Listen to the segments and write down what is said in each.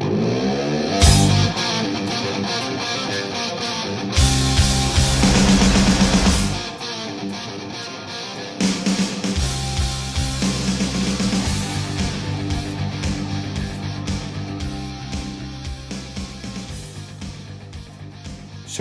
So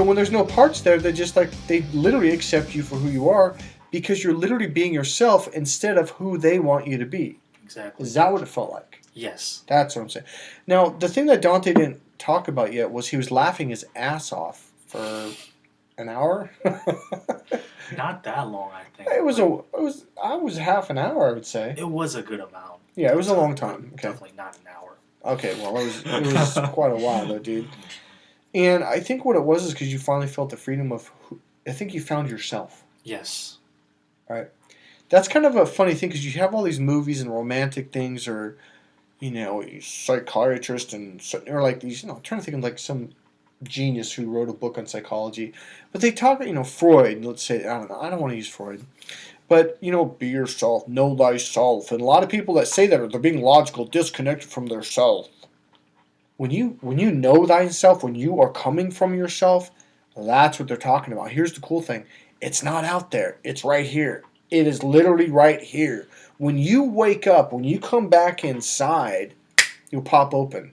when there's no parts there, they literally accept you for who you are because you're literally being yourself instead of who they want you to be. Exactly. Is that what it felt like? Yes. That's what I'm saying. Now, the thing that Dante didn't talk about yet was he was laughing his ass off for an hour. Not that long, I think. I was half an hour, I would say. It was a good amount. Yeah, it was a long time. Okay. Definitely not an hour. Okay, well, it was quite a while though, dude. And I think what it was is because you finally felt the freedom of I think you found yourself. Yes. Right. That's kind of a funny thing because you have all these movies and romantic things, or psychiatrists or like these. I'm trying to think of like some genius who wrote a book on psychology, but they talk. Freud. Let's say I don't know. I don't want to use Freud, but be yourself, know thyself, and a lot of people that say that they're being logical, disconnected from their self. When you know thyself, when you are coming from yourself, that's what they're talking about. Here's the cool thing. It's not out there. It's right here. It is literally right here. When you wake up, when you come back inside, you'll pop open.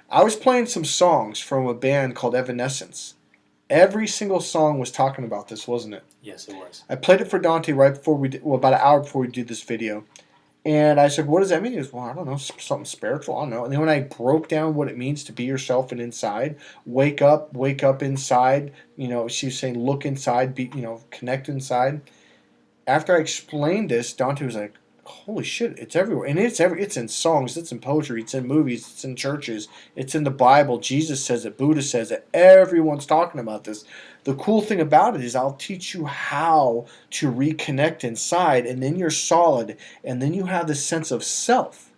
I was playing some songs from a band called Evanescence. Every single song was talking about this, wasn't it? Yes, it was. I played it for Dante right before about an hour before we did this video. And I said, what does that mean? He goes, well, I don't know, something spiritual, I don't know. And then when I broke down what it means to be yourself and inside, wake up inside, she was saying look inside, connect inside. After I explained this, Dante was like, holy shit, it's everywhere. And it's in songs, it's in poetry, it's in movies, it's in churches, it's in the Bible. Jesus says it, Buddha says it, everyone's talking about this. The cool thing about it is I'll teach you how to reconnect inside, and then you're solid, and then you have this sense of self.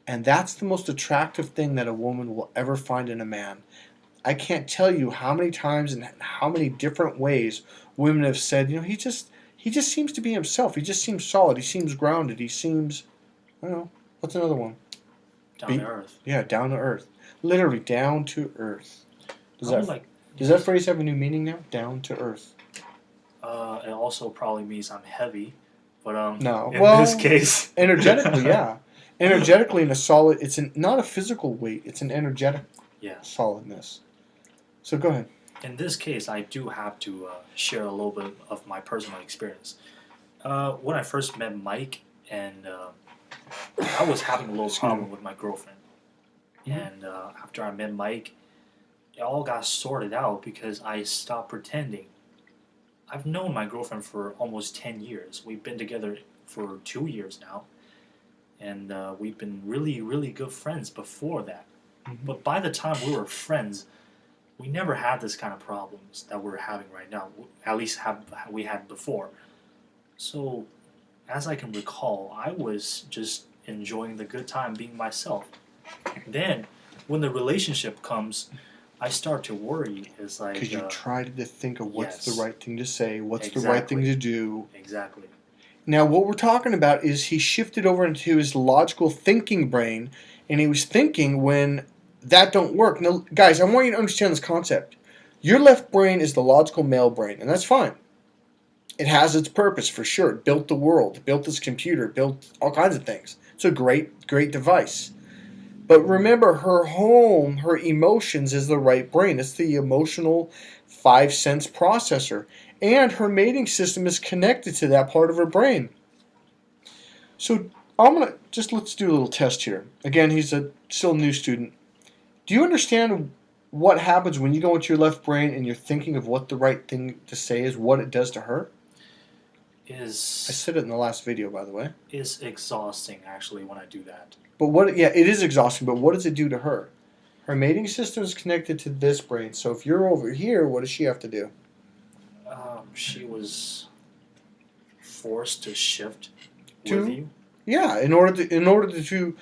And that's the most attractive thing that a woman will ever find in a man. I can't tell you how many times and how many different ways women have said, he just seems to be himself. He just seems solid. He seems grounded. He seems, I don't know, what's another one? Down to earth. Yeah, down to earth. Literally down to earth. Does that phrase have a new meaning now? Down to earth. It also probably means I'm heavy, but no. In this case, energetically, yeah, energetically in a solid. It's not a physical weight. It's an energetic solidness. So go ahead. In this case, I do have to share a little bit of my personal experience. When I first met Mike, and I was having a little problem with my girlfriend, and after I met Mike, it all got sorted out because I stopped pretending. I've known my girlfriend for almost 10 years. We've been together for 2 years now. And we've been really, really good friends before that. Mm-hmm. But by the time we were friends, we never had this kind of problems that we're having right now. At least we had before. So, as I can recall, I was just enjoying the good time being myself. Then, when the relationship comes, I start to worry. It's like because you tried to think of what's the right thing to say, what's the right thing to do. Exactly. Now, what we're talking about is he shifted over into his logical thinking brain, and he was thinking when that don't work. Now, guys, I want you to understand this concept. Your left brain is the logical male brain, and that's fine. It has its purpose for sure. It built the world, built this computer, built all kinds of things. It's a great, great device. But remember, her home, her emotions is the right brain. It's the emotional 5 sense processor. And her mating system is connected to that part of her brain. So let's do a little test here. Again, he's still a new student. Do you understand what happens when you go into your left brain and you're thinking of what the right thing to say is, what it does to her? I said it in the last video, by the way. It's exhausting, actually, when I do that. But it is exhausting, but what does it do to her? Her mating system is connected to this brain, so if you're over here, what does she have to do? She was forced to shift with you. Yeah, in order to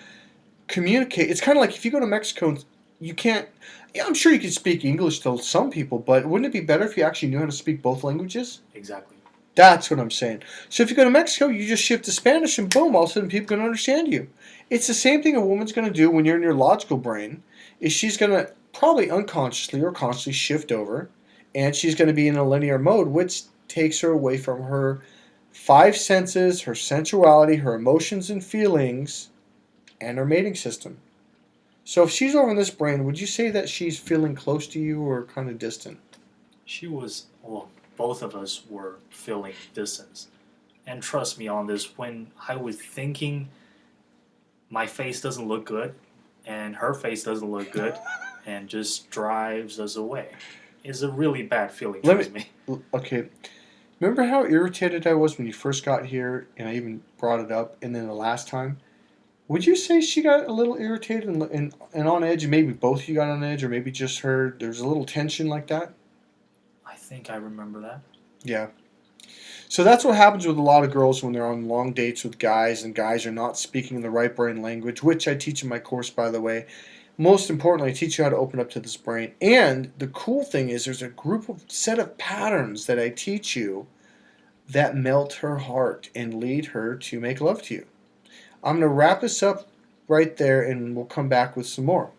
communicate. It's kind of like if you go to Mexico, you can't. Yeah, I'm sure you can speak English to some people, but wouldn't it be better if you actually knew how to speak both languages? Exactly. That's what I'm saying. So if you go to Mexico, you just shift to Spanish and boom, all of a sudden people can understand you. It's the same thing a woman's going to do when you're in your logical brain, is she's going to probably unconsciously or consciously shift over, and she's going to be in a linear mode, which takes her away from her five senses, her sensuality, her emotions and feelings, and her mating system. So if she's over in this brain, would you say that she's feeling close to you or kind of distant? She was, well, both of us were feeling distance. And trust me on this, when I was thinking my face doesn't look good and her face doesn't look good and just drives us away, it's a really bad feeling towards me. Okay. Remember how irritated I was when you first got here and I even brought it up, and then the last time? Would you say she got a little irritated and on edge, and maybe both of you got on edge, or maybe just her? There's a little tension like that? I think I remember that. Yeah. So that's what happens with a lot of girls when they're on long dates with guys, and guys are not speaking the right brain language, which I teach in my course, by the way. Most importantly, I teach you how to open up to this brain. And the cool thing is there's a set of patterns that I teach you that melt her heart and lead her to make love to you. I'm going to wrap this up right there, and we'll come back with some more.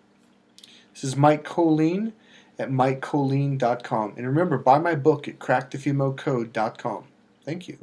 This is Mike Colleen at MikeColleen.com. And remember, buy my book at crackthefemalecode.com. Thank you.